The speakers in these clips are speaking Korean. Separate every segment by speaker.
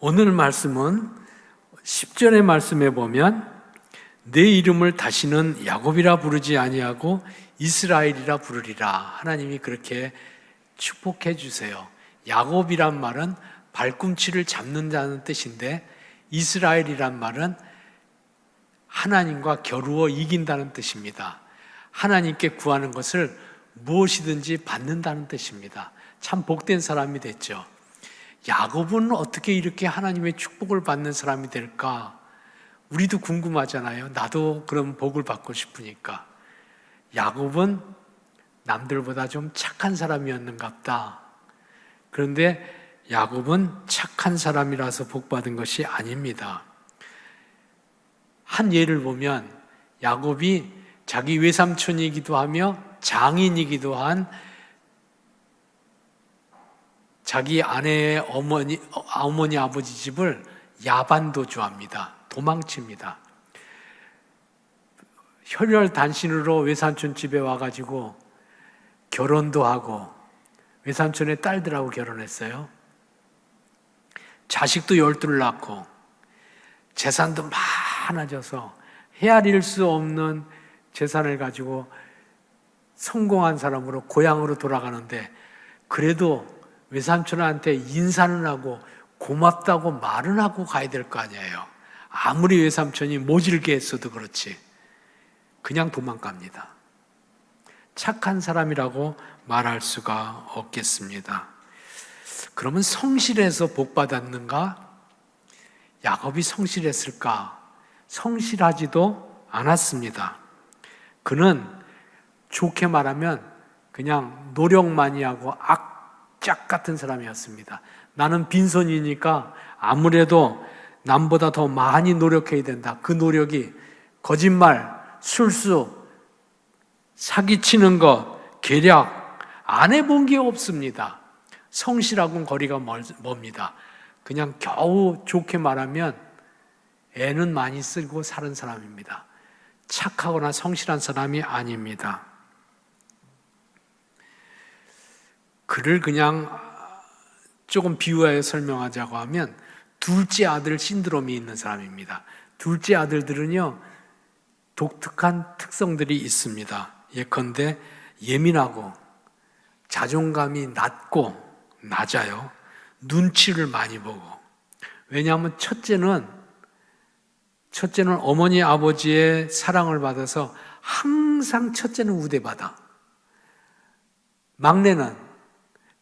Speaker 1: 오늘 말씀은 10절의 말씀에 보면 내 이름을 다시는 야곱이라 부르지 아니하고 이스라엘이라 부르리라. 하나님이 그렇게 축복해 주세요. 야곱이란 말은 발꿈치를 잡는다는 뜻인데 이스라엘이란 말은 하나님과 겨루어 이긴다는 뜻입니다. 하나님께 구하는 것을 무엇이든지 받는다는 뜻입니다. 참 복된 사람이 됐죠. 야곱은 어떻게 이렇게 하나님의 축복을 받는 사람이 될까? 우리도 궁금하잖아요. 나도 그런 복을 받고 싶으니까. 야곱은 남들보다 좀 착한 사람이었는갑다. 그런데 야곱은 착한 사람이라서 복 받은 것이 아닙니다. 한 예를 보면 야곱이 자기 외삼촌이기도 하며 장인이기도 한 자기 아내의 어머니 아버지 집을 야반도주합니다. 도망칩니다. 혈혈단신으로 외삼촌 집에 와가지고 결혼도 하고 외삼촌의 딸들하고 결혼했어요. 자식도 12를 낳고 재산도 많아져서 헤아릴 수 없는 재산을 가지고 성공한 사람으로 고향으로 돌아가는데 그래도 외삼촌한테 인사는 하고 고맙다고 말은 하고 가야 될 거 아니에요. 아무리 외삼촌이 모질게 했어도 그렇지. 그냥 도망갑니다. 착한 사람이라고 말할 수가 없겠습니다. 그러면 성실해서 복 받았는가? 야곱이 성실했을까? 성실하지도 않았습니다. 그는 좋게 말하면 그냥 노력 많이 하고 악착 같은 사람이었습니다. 나는 빈손이니까 아무래도 남보다 더 많이 노력해야 된다. 그 노력이 거짓말, 술수, 사기치는 것, 계략 안 해본 게 없습니다. 성실하고는 거리가 멉니다. 그냥 겨우 좋게 말하면 애는 많이 쓰고 사는 사람입니다. 착하거나 성실한 사람이 아닙니다. 그를 그냥 조금 비유하여 설명하자고 하면 둘째 아들 신드롬이 있는 사람입니다. 둘째 아들들은요 독특한 특성들이 있습니다. 예컨대 예민하고 자존감이 낮아요. 눈치를 많이 보고. 왜냐하면 첫째는 어머니 아버지의 사랑을 받아서 항상 첫째는 우대받아. 막내는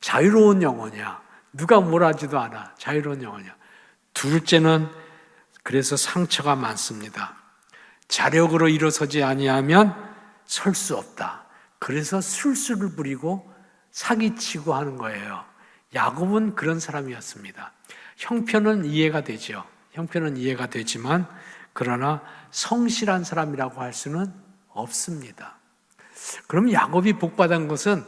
Speaker 1: 자유로운 영혼이야. 누가 뭘 하지도 않아. 자유로운 영혼이야. 둘째는 그래서 상처가 많습니다. 자력으로 일어서지 아니하면 설 수 없다. 그래서 술수를 부리고 사기치고 하는 거예요. 야곱은 그런 사람이었습니다. 형편은 이해가 되죠. 형편은 이해가 되지만 그러나 성실한 사람이라고 할 수는 없습니다. 그럼 야곱이 복받은 것은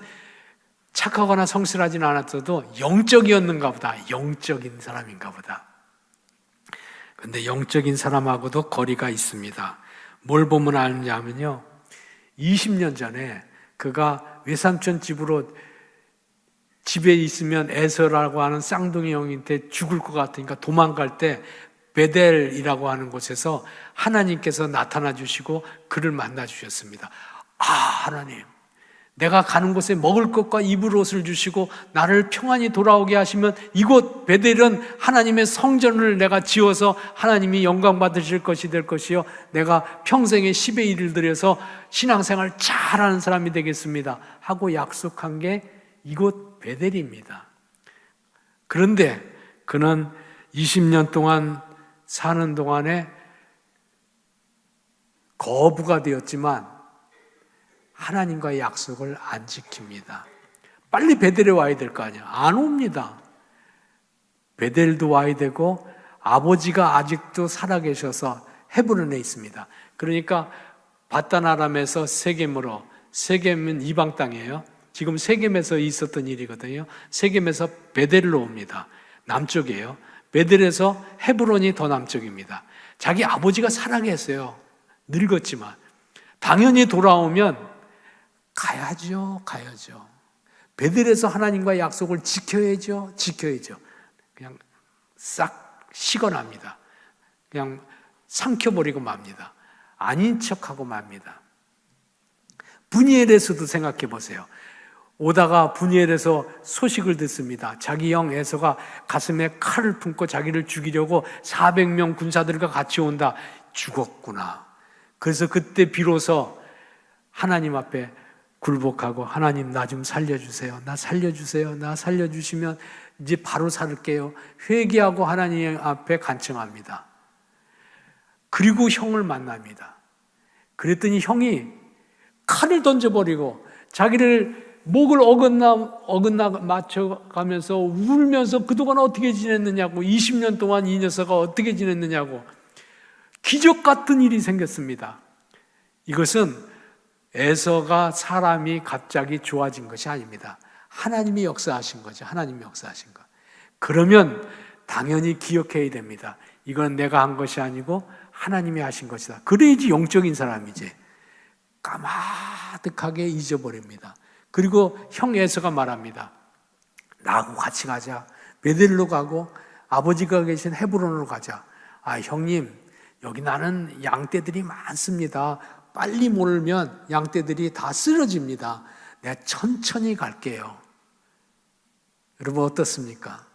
Speaker 1: 착하거나 성실하지는 않았어도 영적이었는가 보다. 영적인 사람인가 보다. 그런데 영적인 사람하고도 거리가 있습니다. 뭘 보면 알냐면요. 20년 전에 그가 외삼촌 집에 있으면 에서라고 하는 쌍둥이 형한테 죽을 것 같으니까 도망갈 때 베델이라고 하는 곳에서 하나님께서 나타나 주시고 그를 만나 주셨습니다. 하나님, 내가 가는 곳에 먹을 것과 입을 옷을 주시고 나를 평안히 돌아오게 하시면 이곳 베델은 하나님의 성전을 내가 지어서 하나님이 영광 받으실 것이 될 것이요 내가 평생에 10의 1을 들여서 신앙생활 잘하는 사람이 되겠습니다 하고 약속한 게 이곳 베델입니다. 그런데 그는 20년 동안 사는 동안에 거부가 되었지만 하나님과의 약속을 안 지킵니다. 빨리 베델에 와야 될 거 아니야. 안 옵니다. 베델도 와야 되고 아버지가 아직도 살아계셔서 헤브론에 있습니다. 그러니까 바단-아람에서 세겜으로, 세겜은 이방 땅이에요. 지금 세겜에서 있었던 일이거든요. 세겜에서 베델로 옵니다. 남쪽이에요. 베델에서 헤브론이 더 남쪽입니다. 자기 아버지가 살아계세요. 늙었지만 당연히 돌아오면 가야죠. 베델에서 하나님과의 약속을 지켜야죠. 그냥 싹 식어납니다. 그냥 삼켜버리고 맙니다. 아닌 척하고 맙니다. 분이엘에서도 생각해 보세요. 오다가 분이엘에서 소식을 듣습니다. 자기 형 에서가 가슴에 칼을 품고 자기를 죽이려고 400명 군사들과 같이 온다. 죽었구나. 그래서 그때 비로소 하나님 앞에 굴복하고, 하나님 나 좀 살려주세요. 나 살려주세요. 나 살려주시면 이제 바로 살을게요. 회개하고 하나님 앞에 간청합니다. 그리고 형을 만납니다. 그랬더니 형이 칼을 던져버리고 자기를 목을 어긋나 맞춰가면서 울면서 그동안 어떻게 지냈느냐고, 20년 동안 이 녀석아 어떻게 지냈느냐고, 기적 같은 일이 생겼습니다. 이것은 에서가 사람이 갑자기 좋아진 것이 아닙니다. 하나님이 역사하신 거죠. 하나님이 역사하신 것. 그러면 당연히 기억해야 됩니다. 이건 내가 한 것이 아니고 하나님이 하신 것이다. 그래야지 영적인 사람이지. 까마득하게 잊어버립니다. 그리고 형 에서가 말합니다. 나하고 같이 가자. 베델로 가고 아버지가 계신 헤브론으로 가자. 아, 형님, 여기 나는 양떼들이 많습니다. 빨리 몰면 양떼들이 다 쓰러집니다. 내가 천천히 갈게요. 여러분 어떻습니까?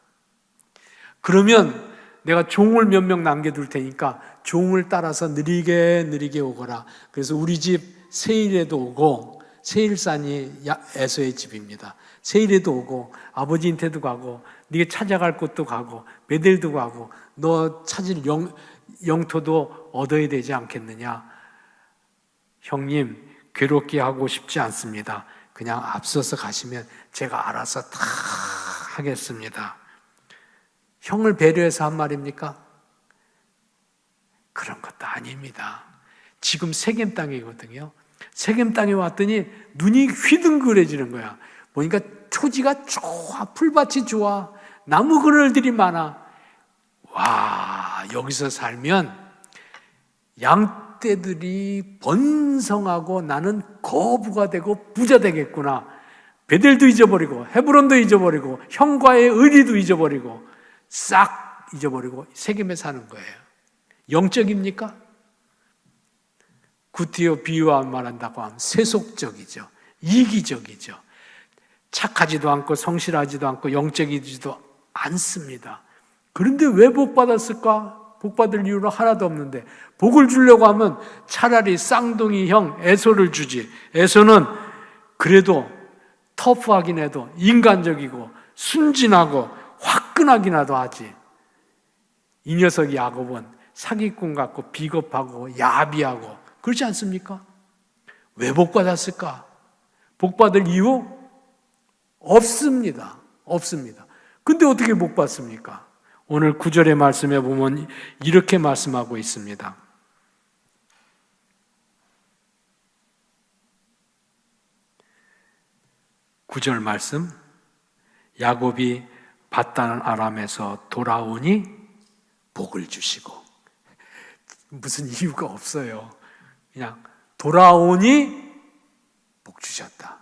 Speaker 1: 그러면 내가 종을 몇 명 남겨둘 테니까 종을 따라서 느리게 오거라. 그래서 우리 집 세일에도 오고, 세일산이 에서의 집입니다. 세일에도 오고 아버지한테도 가고 네가 찾아갈 곳도 가고 베델도 가고 너 찾을 영토도 얻어야 되지 않겠느냐. 형님, 괴롭게 하고 싶지 않습니다. 그냥 앞서서 가시면 제가 알아서 다 하겠습니다. 형을 배려해서 한 말입니까? 그런 것도 아닙니다. 지금 세겜 땅이거든요. 세겜 땅에 왔더니 눈이 휘둥그레지는 거야. 보니까 토지가 좋아, 풀밭이 좋아, 나무 그늘들이 많아. 와, 여기서 살면 양떼들이 번성하고 나는 거부가 되고 부자 되겠구나. 베델도 잊어버리고 헤브론도 잊어버리고 형과의 의리도 잊어버리고 싹 잊어버리고 세겜에 사는 거예요. 영적입니까? 구티오 비유와 말한다고 하면 세속적이죠. 이기적이죠. 착하지도 않고 성실하지도 않고 영적이지도 않습니다. 그런데 왜 복 받았을까? 복 받을 이유는 하나도 없는데, 복을 주려고 하면 차라리 쌍둥이 형 에서를 주지. 에서는 그래도 터프하긴 해도 인간적이고 순진하고 화끈하기나도 하지. 이 녀석 야곱은 사기꾼 같고 비겁하고 야비하고 그렇지 않습니까? 왜 복 받았을까? 복 받을 이유? 없습니다. 없습니다. 근데 어떻게 복 받습니까? 오늘 9절의 말씀에 보면 이렇게 말씀하고 있습니다. 9절 말씀, 야곱이 밧단 아람에서 돌아오니 복을 주시고. 무슨 이유가 없어요. 그냥 돌아오니 복 주셨다.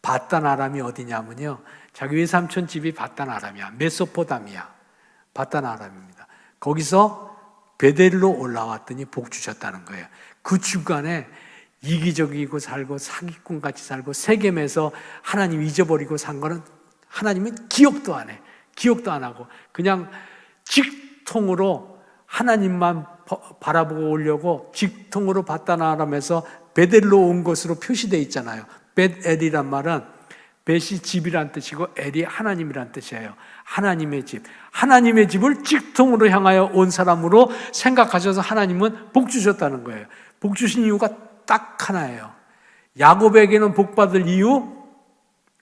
Speaker 1: 밧단 아람이 어디냐면요, 자기 외삼촌 집이 밧단 아람이야. 메소포타미아 밧단 아람입니다. 거기서 베델로 올라왔더니 복 주셨다는 거예요. 그 중간에 이기적이고 살고 사기꾼같이 살고 세겜에서 하나님 잊어버리고 산 거는 하나님은 기억도 안 해. 기억도 안 하고 그냥 직통으로 하나님만 바라보고 오려고 직통으로 밧단 아람에서 베델로 온 것으로 표시되어 있잖아요. 벳엘이란 말은 벳이 집이란 뜻이고 엘이 하나님이란 뜻이에요. 하나님의 집. 하나님의 집을 직통으로 향하여 온 사람으로 생각하셔서 하나님은 복 주셨다는 거예요. 복 주신 이유가 딱 하나예요. 야곱에게는 복 받을 이유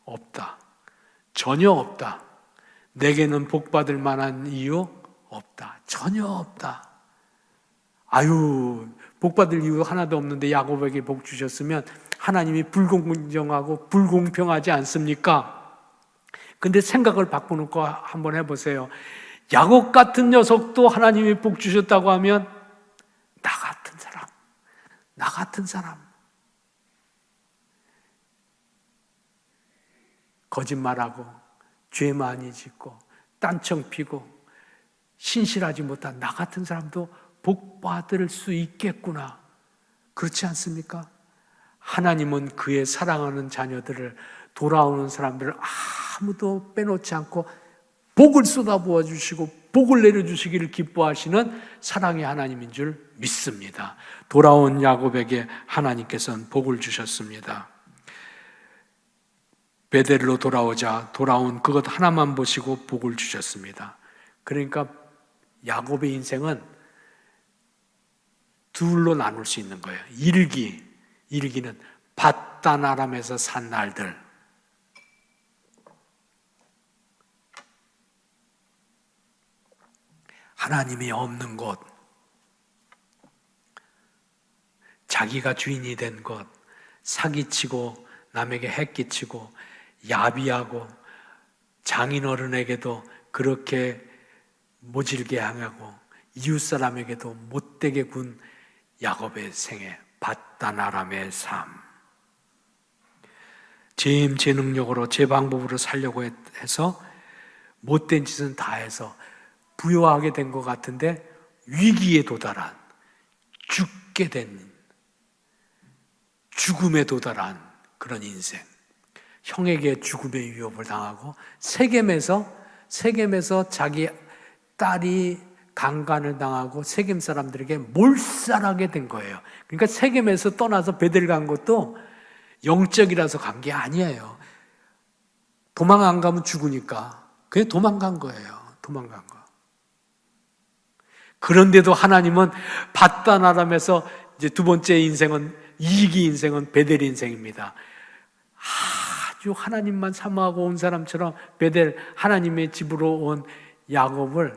Speaker 1: 없다. 전혀 없다. 내게는 복 받을 만한 이유 없다. 전혀 없다. 아유, 복 받을 이유 하나도 없는데 야곱에게 복 주셨으면 하나님이 불공정하고 불공평하지 않습니까? 근데 생각을 바꿔놓고 한번 해보세요. 야곱 같은 녀석도 하나님이 복 주셨다고 하면 나 같은 사람 거짓말하고 죄 많이 짓고 딴청 피고 신실하지 못한 나 같은 사람도 복 받을 수 있겠구나. 그렇지 않습니까? 하나님은 그의 사랑하는 자녀들을, 돌아오는 사람들을 아무도 빼놓지 않고 복을 쏟아부어 주시고 복을 내려주시기를 기뻐하시는 사랑의 하나님인 줄 믿습니다. 돌아온 야곱에게 하나님께서는 복을 주셨습니다. 베델로 돌아온 그것 하나만 보시고 복을 주셨습니다. 그러니까 야곱의 인생은 둘로 나눌 수 있는 거예요. 일기는 밧단 아람에서 산 날들, 하나님이 없는 곳, 자기가 주인이 된 곳, 사기치고 남에게 해끼치고 야비하고 장인어른에게도 그렇게 모질게 하고 이웃사람에게도 못되게 군 야곱의 생애, 밧단 아람의 삶. 제 능력으로 제 방법으로 살려고 해서 못된 짓은 다 해서 부여하게 된 것 같은데 위기에 도달한, 죽게 된, 죽음에 도달한 그런 인생. 형에게 죽음의 위협을 당하고 세겜에서 자기 딸이 강간을 당하고 세겜 사람들에게 몰살하게 된 거예요. 그러니까 세겜에서 떠나서 베델 간 것도 영적이라서 간 게 아니에요. 도망 안 가면 죽으니까 그냥 도망간 거예요. 도망간 거. 그런데도 하나님은 밧단 아람에서 이제 두 번째 인생은, 이기 인생은 베델 인생입니다. 아주 하나님만 사모하고 온 사람처럼 베델, 하나님의 집으로 온 야곱을,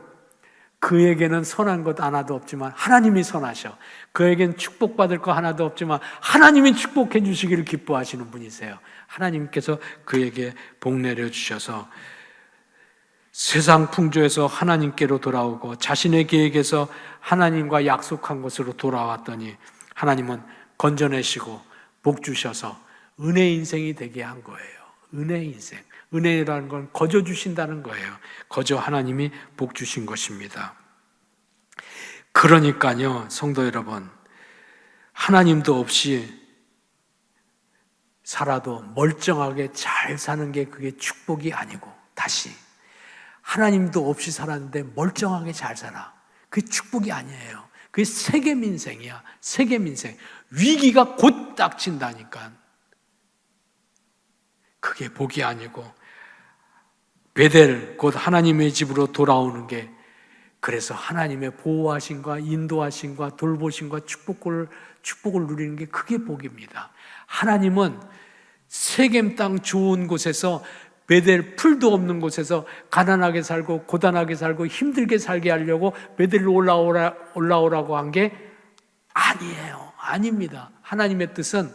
Speaker 1: 그에게는 선한 것 하나도 없지만 하나님이 선하셔. 그에겐 축복받을 거 하나도 없지만 하나님이 축복해 주시기를 기뻐하시는 분이세요. 하나님께서 그에게 복 내려 주셔서 세상 풍조에서 하나님께로 돌아오고 자신의 계획에서 하나님과 약속한 것으로 돌아왔더니 하나님은 건져내시고 복 주셔서 은혜 인생이 되게 한 거예요. 은혜 인생. 은혜라는 건 거저 주신다는 거예요. 거저 하나님이 복 주신 것입니다. 그러니까요, 성도 여러분, 하나님도 없이 살아도 멀쩡하게 잘 사는 게 그게 축복이 아니고, 다시 하나님도 없이 살았는데 멀쩡하게 잘 살아. 그게 축복이 아니에요. 그게 세겜 인생이야. 세겜 인생. 위기가 곧 닥친다니까. 그게 복이 아니고 베델, 곧 하나님의 집으로 돌아오는 게, 그래서 하나님의 보호하심과 인도하심과 돌보심과 축복을 누리는 게 그게 복입니다. 하나님은 세겜 땅 좋은 곳에서, 베델 풀도 없는 곳에서 가난하게 살고 고단하게 살고 힘들게 살게 하려고 베델로 올라오라고 한 게 아니에요. 아닙니다. 하나님의 뜻은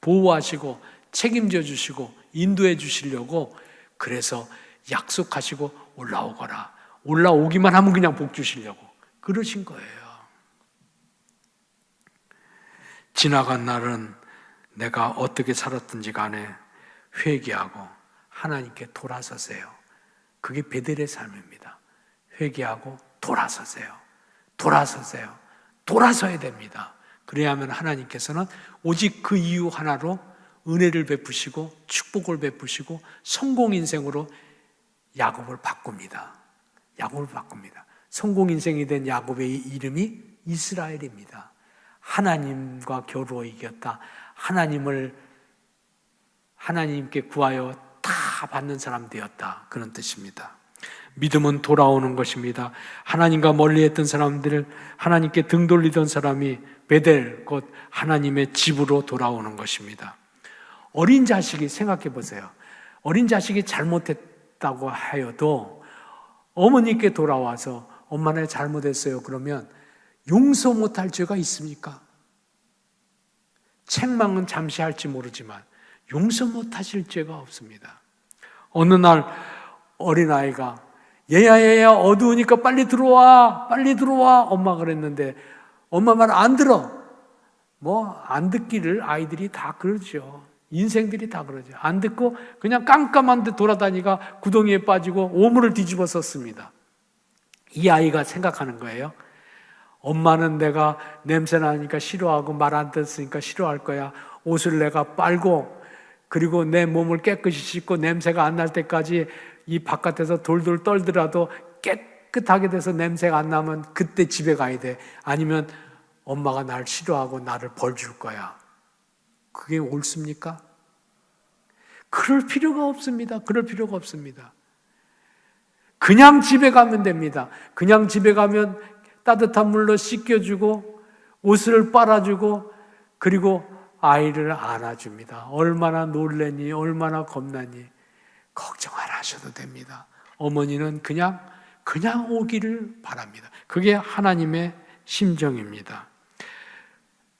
Speaker 1: 보호하시고 책임져 주시고 인도해 주시려고, 그래서 약속하시고 올라오거라. 올라오기만 하면 그냥 복 주시려고 그러신 거예요. 지나간 날은 내가 어떻게 살았든지 간에 회개하고 하나님께 돌아서세요. 그게 베델의 삶입니다. 회개하고 돌아서세요. 돌아서야 됩니다. 그래야만 하나님께서는 오직 그 이유 하나로 은혜를 베푸시고 축복을 베푸시고 성공 인생으로 야곱을 바꿉니다. 성공 인생이 된 야곱의 이름이 이스라엘입니다. 하나님과 겨루어 이겼다. 하나님께 구하여 다 받는 사람 되었다. 그런 뜻입니다. 믿음은 돌아오는 것입니다. 하나님과 멀리했던 사람들, 하나님께 등 돌리던 사람이 베델, 곧 하나님의 집으로 돌아오는 것입니다. 어린 자식이, 생각해 보세요. 어린 자식이 잘못했다고 하여도 어머니께 돌아와서 엄마 내 잘못했어요 그러면 용서 못할 죄가 있습니까? 책망은 잠시 할지 모르지만 용서 못하실 죄가 없습니다. 어느 날 어린아이가 얘야 어두우니까 빨리 들어와 엄마가 그랬는데 엄마 말 안 들어. 안 듣기를 아이들이 다 그러죠. 인생들이 다 그러죠. 안 듣고 그냥 깜깜한 데 돌아다니가 구덩이에 빠지고 오물을 뒤집어 썼습니다. 이 아이가 생각하는 거예요. 엄마는 내가 냄새 나니까 싫어하고 말 안 듣으니까 싫어할 거야. 옷을 내가 빨고 그리고 내 몸을 깨끗이 씻고 냄새가 안 날 때까지 이 바깥에서 돌돌 떨더라도 깨끗하게 돼서 냄새가 안 나면 그때 집에 가야 돼. 아니면 엄마가 날 싫어하고 나를 벌 줄 거야. 그게 옳습니까? 그럴 필요가 없습니다. 그럴 필요가 없습니다. 그냥 집에 가면 됩니다. 그냥 집에 가면 따뜻한 물로 씻겨주고 옷을 빨아주고 그리고 아이를 안아줍니다. 얼마나 놀래니 얼마나 겁나니 걱정 안 하셔도 됩니다. 어머니는 그냥 오기를 바랍니다. 그게 하나님의 심정입니다.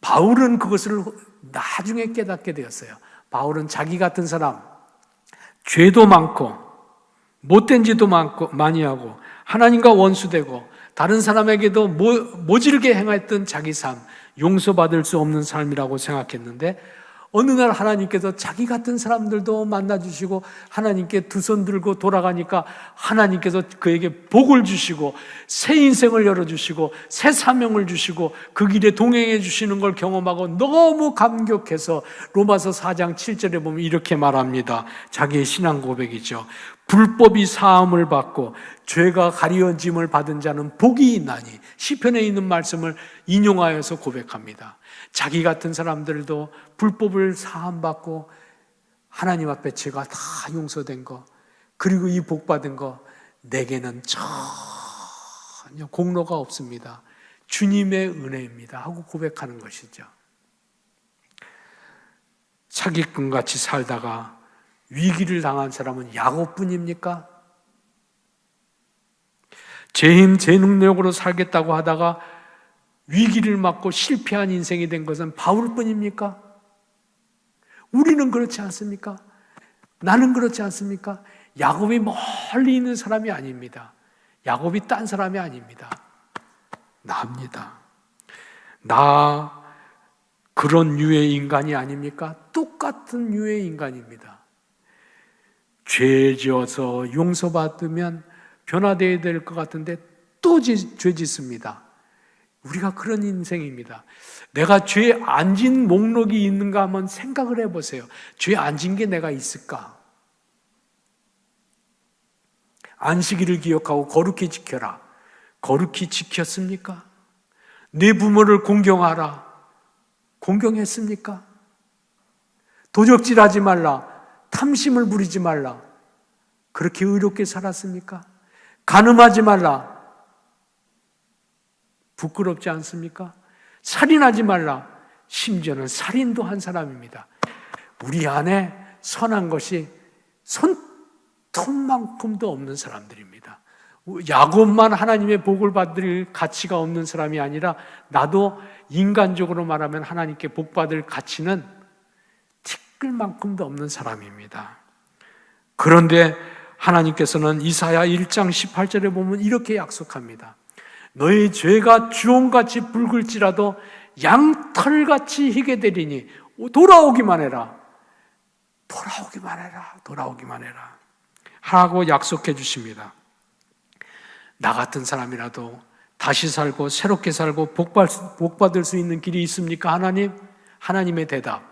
Speaker 1: 바울은 그것을 나중에 깨닫게 되었어요. 바울은 자기 같은 사람, 죄도 많고 못된 짓도 많이 하고 하나님과 원수되고 다른 사람에게도 모질게 행했던 자기 삶, 용서받을 수 없는 삶이라고 생각했는데 어느 날 하나님께서 자기 같은 사람들도 만나주시고 하나님께 두 손 들고 돌아가니까 하나님께서 그에게 복을 주시고 새 인생을 열어주시고 새 사명을 주시고 그 길에 동행해 주시는 걸 경험하고 너무 감격해서 로마서 4장 7절에 보면 이렇게 말합니다. 자기의 신앙 고백이죠. 불법이 사함을 받고 죄가 가리워짐을 받은 자는 복이 있나니 시편에 있는 말씀을 인용하여서 고백합니다. 자기 같은 사람들도 불법을 사함받고 하나님 앞에 죄가 다 용서된 거 그리고 이 복받은 거 내게는 전혀 공로가 없습니다. 주님의 은혜입니다 하고 고백하는 것이죠. 사기꾼같이 살다가 위기를 당한 사람은 야곱뿐입니까? 제 힘, 제 능력으로 살겠다고 하다가 위기를 맞고 실패한 인생이 된 것은 바울뿐입니까? 우리는 그렇지 않습니까? 나는 그렇지 않습니까? 야곱이 멀리 있는 사람이 아닙니다. 야곱이 딴 사람이 아닙니다. 나입니다. 나 그런 유의 인간이 아닙니까? 똑같은 유의 인간입니다. 죄 지어서 용서받으면 변화되어야 될 것 같은데 또 죄 짓습니다. 우리가 그런 인생입니다. 내가 죄 안 진 목록이 있는가 한번 생각을 해보세요. 죄 안 진 게 내가 있을까? 안식일을 기억하고 거룩히 지켜라. 거룩히 지켰습니까? 내 부모를 공경하라. 공경했습니까? 도적질하지 말라. 탐심을 부리지 말라. 그렇게 의롭게 살았습니까? 간음하지 말라. 부끄럽지 않습니까? 살인하지 말라. 심지어는 살인도 한 사람입니다. 우리 안에 선한 것이 손톱만큼도 없는 사람들입니다. 야곱만 하나님의 복을 받을 가치가 없는 사람이 아니라 나도 인간적으로 말하면 하나님께 복 받을 가치는 티끌만큼도 없는 사람입니다. 그런데 하나님께서는 이사야 1장 18절에 보면 이렇게 약속합니다. 너희 죄가 주홍같이 붉을지라도 양털같이 희게 되리니 돌아오기만 해라. 돌아오기만 해라. 돌아오기만 해라. 하고 약속해 주십니다. 나 같은 사람이라도 다시 살고 새롭게 살고 복받을 수 있는 길이 있습니까? 하나님? 하나님의 대답.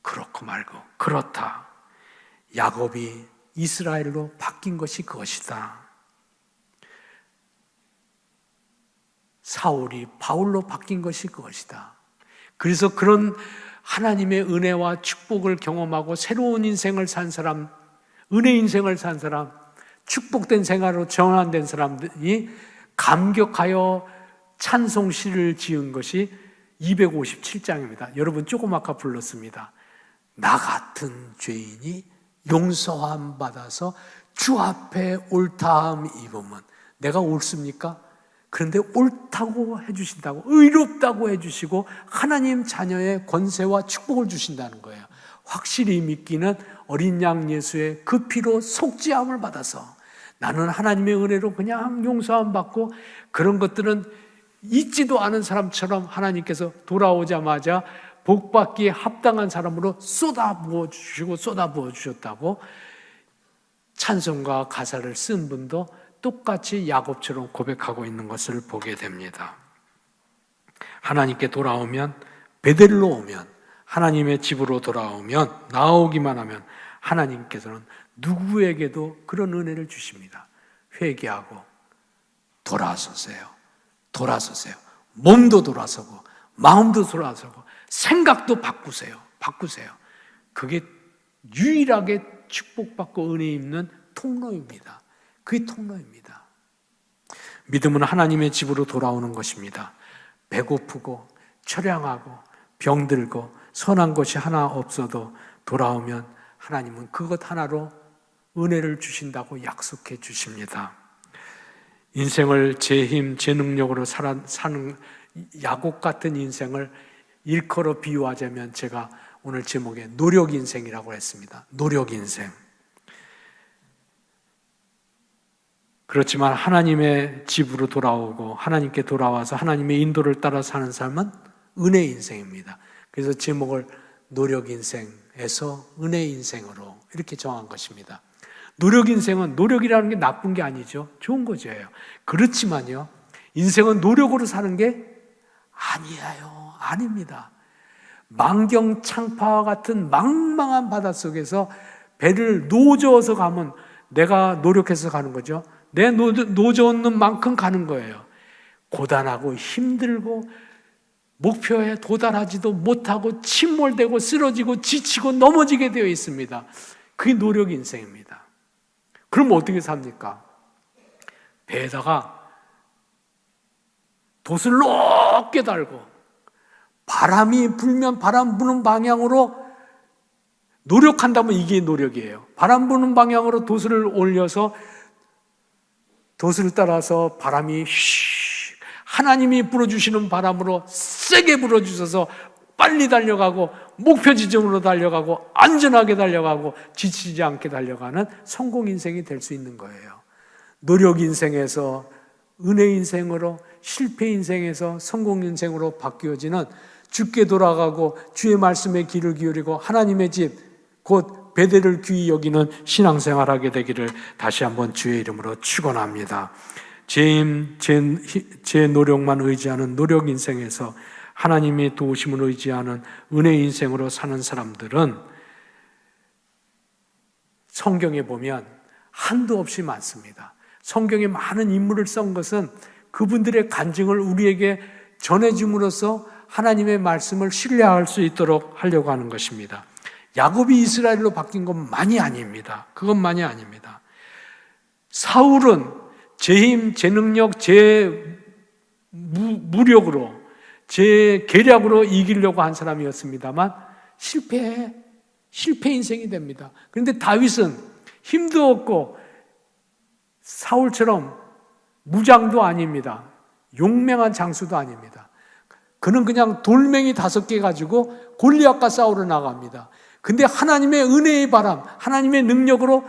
Speaker 1: 그렇고 말고 그렇다. 야곱이 이스라엘로 바뀐 것이 그것이다. 사울이 바울로 바뀐 것이 그것이다. 그래서 그런 하나님의 은혜와 축복을 경험하고 새로운 인생을 산 사람, 은혜 인생을 산 사람, 축복된 생활로 전환된 사람들이 감격하여 찬송시를 지은 것이 257장입니다. 여러분 조그맣게 불렀습니다. 나 같은 죄인이 용서함 받아서 주 앞에 옳다함 입으면 내가 옳습니까? 그런데 옳다고 해주신다고, 의롭다고 해주시고 하나님 자녀의 권세와 축복을 주신다는 거예요. 확실히 믿기는 어린 양 예수의 그 피로 속죄함을 받아서 나는 하나님의 은혜로 그냥 용서함 받고 그런 것들은 있지도 않은 사람처럼 하나님께서 돌아오자마자 복받기에 합당한 사람으로 쏟아부어 주시고 쏟아부어 주셨다고 찬송가 가사를 쓴 분도 똑같이 야곱처럼 고백하고 있는 것을 보게 됩니다. 하나님께 돌아오면, 베델로 오면, 하나님의 집으로 돌아오면, 나오기만 하면 하나님께서는 누구에게도 그런 은혜를 주십니다. 회개하고 돌아서세요. 돌아서세요. 몸도 돌아서고 마음도 돌아서고 생각도 바꾸세요. 그게 유일하게 축복받고 은혜 입는 통로입니다. 그게 통로입니다. 믿음은 하나님의 집으로 돌아오는 것입니다. 배고프고 처량하고 병들고 선한 것이 하나 없어도 돌아오면 하나님은 그것 하나로 은혜를 주신다고 약속해 주십니다. 인생을 제 힘, 제 능력으로 사는 야곱 같은 인생을 일컬어 비유하자면 제가 오늘 제목에 노력 인생이라고 했습니다. 노력 인생. 그렇지만 하나님의 집으로 돌아오고 하나님께 돌아와서 하나님의 인도를 따라 사는 삶은 은혜 인생입니다. 그래서 제목을 노력 인생에서 은혜 인생으로 이렇게 정한 것입니다. 노력 인생은, 노력이라는 게 나쁜 게 아니죠. 좋은 거죠. 그렇지만요, 인생은 노력으로 사는 게 아니에요. 아닙니다. 만경창파와 같은 망망한 바닷속에서 배를 노저어서 가면 내가 노력해서 가는 거죠. 내 노저는 만큼 가는 거예요. 고단하고 힘들고 목표에 도달하지도 못하고 침몰되고 쓰러지고 지치고 넘어지게 되어 있습니다. 그게 노력 인생입니다. 그럼 어떻게 삽니까? 배에다가 돛을 높게 달고 바람이 불면 바람 부는 방향으로 노력한다면 이게 노력이에요. 바람 부는 방향으로 돛을 올려서 돛을 따라서 바람이 하나님이 불어주시는 바람으로 세게 불어주셔서 빨리 달려가고 목표 지점으로 달려가고 안전하게 달려가고 지치지 않게 달려가는 성공 인생이 될 수 있는 거예요. 노력 인생에서 은혜 인생으로, 실패 인생에서 성공 인생으로 바뀌어지는, 주께 돌아가고 주의 말씀에 귀를 기울이고 하나님의 집, 곧 베델을 귀히 여기는 신앙생활하게 되기를 다시 한번 주의 이름으로 축원합니다. 제 노력만 의지하는 노력 인생에서 하나님의 도우심을 의지하는 은혜 인생으로 사는 사람들은 성경에 보면 한도 없이 많습니다. 성경에 많은 인물을 쓴 것은 그분들의 간증을 우리에게 전해줌으로써 하나님의 말씀을 신뢰할 수 있도록 하려고 하는 것입니다. 야곱이 이스라엘로 바뀐 건 많이 아닙니다. 그건 많이 아닙니다. 사울은 제 힘, 제 능력, 제 무력으로, 제 계략으로 이기려고 한 사람이었습니다만 실패 인생이 됩니다. 그런데 다윗은 힘도 없고 사울처럼 무장도 아닙니다. 용맹한 장수도 아닙니다. 그는 그냥 돌멩이 5개 가지고 골리앗과 싸우러 나갑니다. 근데 하나님의 은혜의 바람, 하나님의 능력으로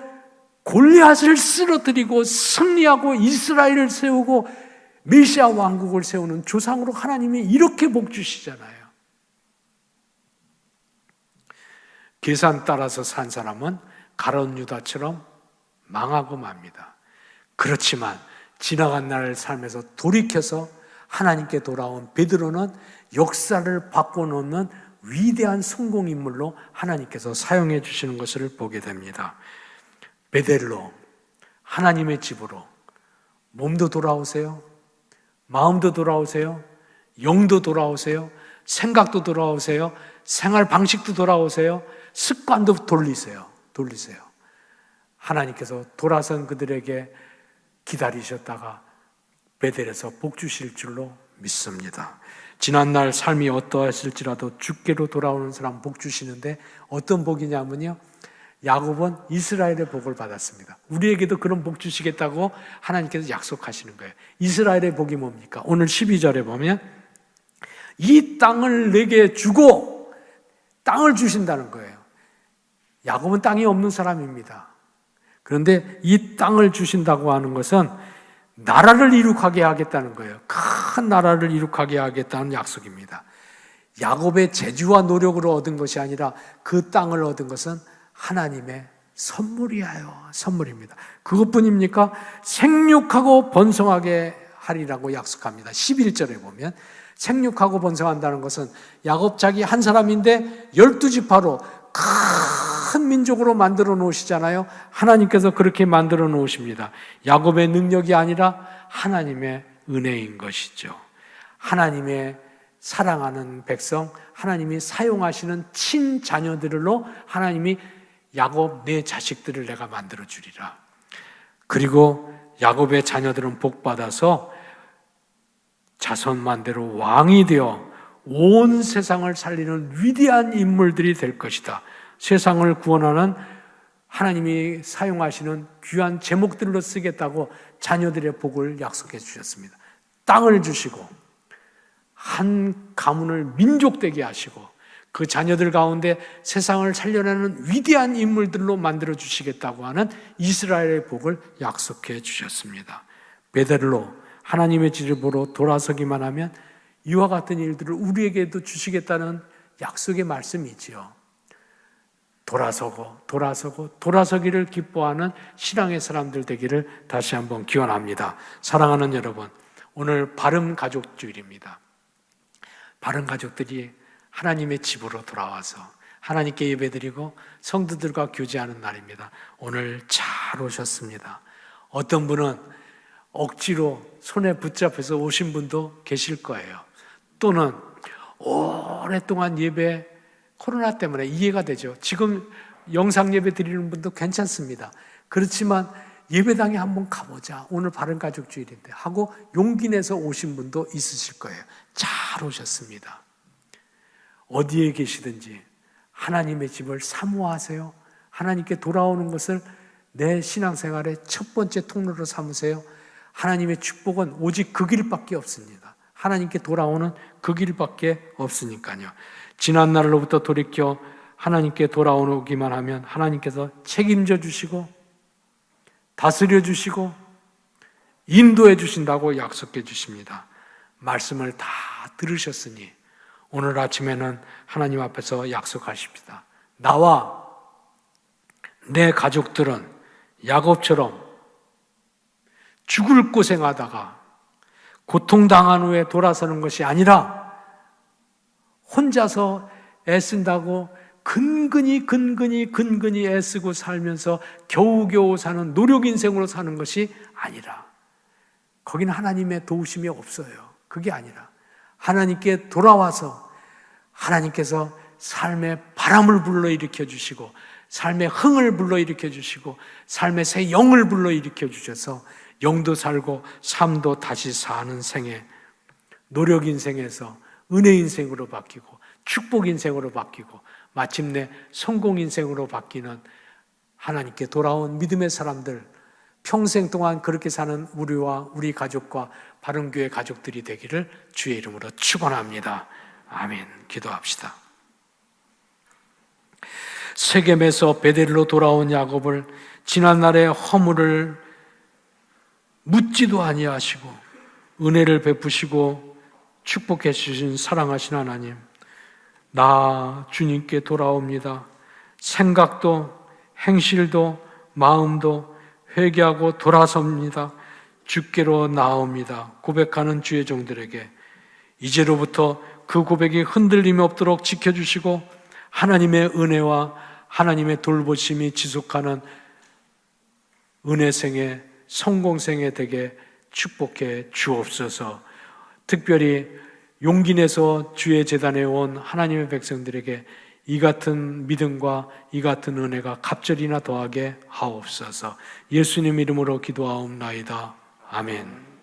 Speaker 1: 골리앗을 쓰러뜨리고 승리하고 이스라엘을 세우고 메시아 왕국을 세우는 조상으로 하나님이 이렇게 복 주시잖아요. 계산 따라서 산 사람은 가룟 유다처럼 망하고 맙니다. 그렇지만 지나간 날 삶에서 돌이켜서 하나님께 돌아온 베드로는 역사를 바꿔놓는 위대한 성공 인물로 하나님께서 사용해 주시는 것을 보게 됩니다. 베델로, 하나님의 집으로 몸도 돌아오세요. 마음도 돌아오세요. 영도 돌아오세요. 생각도 돌아오세요. 생활 방식도 돌아오세요. 습관도 돌리세요. 하나님께서 돌아선 그들에게 기다리셨다가 베델에서 복 주실 줄로 믿습니다. 지난날 삶이 어떠했을지라도 주께로 돌아오는 사람 복 주시는데 어떤 복이냐면요, 야곱은 이스라엘의 복을 받았습니다. 우리에게도 그런 복 주시겠다고 하나님께서 약속하시는 거예요. 이스라엘의 복이 뭡니까? 오늘 12절에 보면 이 땅을 내게 주고 땅을 주신다는 거예요. 야곱은 땅이 없는 사람입니다. 그런데 이 땅을 주신다고 하는 것은 나라를 이룩하게 하겠다는 거예요. 큰 나라를 이룩하게 하겠다는 약속입니다. 야곱의 재주와 노력으로 얻은 것이 아니라 그 땅을 얻은 것은 하나님의 선물이에요. 선물입니다. 그것뿐입니까? 생육하고 번성하게 하리라고 약속합니다. 11절에 보면 생육하고 번성한다는 것은 야곱 자기 한 사람인데 12지파로 큰 민족으로 만들어 놓으시잖아요. 하나님께서 그렇게 만들어 놓으십니다. 야곱의 능력이 아니라 하나님의 은혜인 것이죠. 하나님의 사랑하는 백성, 하나님이 사용하시는 친자녀들로 하나님이 야곱 내 자식들을 내가 만들어 주리라. 그리고 야곱의 자녀들은 복받아서 자손만대로 왕이 되어 온 세상을 살리는 위대한 인물들이 될 것이다. 세상을 구원하는 하나님이 사용하시는 귀한 제목들로 쓰겠다고 자녀들의 복을 약속해 주셨습니다. 땅을 주시고 한 가문을 민족되게 하시고 그 자녀들 가운데 세상을 살려내는 위대한 인물들로 만들어 주시겠다고 하는 이스라엘의 복을 약속해 주셨습니다. 베델로 하나님의 집으로 돌아서기만 하면 이와 같은 일들을 우리에게도 주시겠다는 약속의 말씀이지요. 돌아서기를 기뻐하는 신앙의 사람들 되기를 다시 한번 기원합니다. 사랑하는 여러분, 오늘 바른 가족 주일입니다. 바른 가족들이 하나님의 집으로 돌아와서 하나님께 예배드리고 성도들과 교제하는 날입니다. 오늘 잘 오셨습니다. 어떤 분은 억지로 손에 붙잡혀서 오신 분도 계실 거예요. 또는 오랫동안 예배 코로나 때문에 이해가 되죠. 지금 영상 예배 드리는 분도 괜찮습니다. 그렇지만 예배당에 한번 가보자. 오늘 바른 가족 주일인데 하고 용기 내서 오신 분도 있으실 거예요. 잘 오셨습니다. 어디에 계시든지 하나님의 집을 사모하세요. 하나님께 돌아오는 것을 내 신앙생활의 첫 번째 통로로 삼으세요. 하나님의 축복은 오직 그 길밖에 없습니다. 하나님께 돌아오는 그 길밖에 없으니까요. 지난 날로부터 돌이켜 하나님께 돌아오기만 하면 하나님께서 책임져 주시고 다스려 주시고 인도해 주신다고 약속해 주십니다. 말씀을 다 들으셨으니 오늘 아침에는 하나님 앞에서 약속하십니다. 나와 내 가족들은 야곱처럼 죽을 고생하다가 고통당한 후에 돌아서는 것이 아니라 혼자서 애쓴다고 근근히 애쓰고 살면서 겨우겨우 사는 노력 인생으로 사는 것이 아니라, 거기는 하나님의 도우심이 없어요. 그게 아니라 하나님께 돌아와서 하나님께서 삶의 바람을 불러일으켜 주시고 삶의 흥을 불러일으켜 주시고 삶의 새 영을 불러일으켜 주셔서 영도 살고 삶도 다시 사는 생애, 노력 인생에서 은혜 인생으로 바뀌고 축복 인생으로 바뀌고 마침내 성공 인생으로 바뀌는 하나님께 돌아온 믿음의 사람들, 평생 동안 그렇게 사는 우리와 우리 가족과 바른교회 가족들이 되기를 주의 이름으로 축원합니다. 아멘. 기도합시다. 세겜에서 베델로 돌아온 야곱을 지난날의 허물을 묻지도 아니하시고 은혜를 베푸시고 축복해 주신 사랑하신 하나님, 나 주님께 돌아옵니다. 생각도 행실도 마음도 회개하고 돌아섭니다. 주께로 나옵니다. 고백하는 주의 종들에게 이제로부터 그 고백이 흔들림이 없도록 지켜주시고 하나님의 은혜와 하나님의 돌보심이 지속하는 은혜생에 성공생에 되게 축복해 주옵소서. 특별히 용기 내서 주의 제단에 온 하나님의 백성들에게 이 같은 믿음과 이 같은 은혜가 갑절이나 더하게 하옵소서. 예수님 이름으로 기도하옵나이다. 아멘.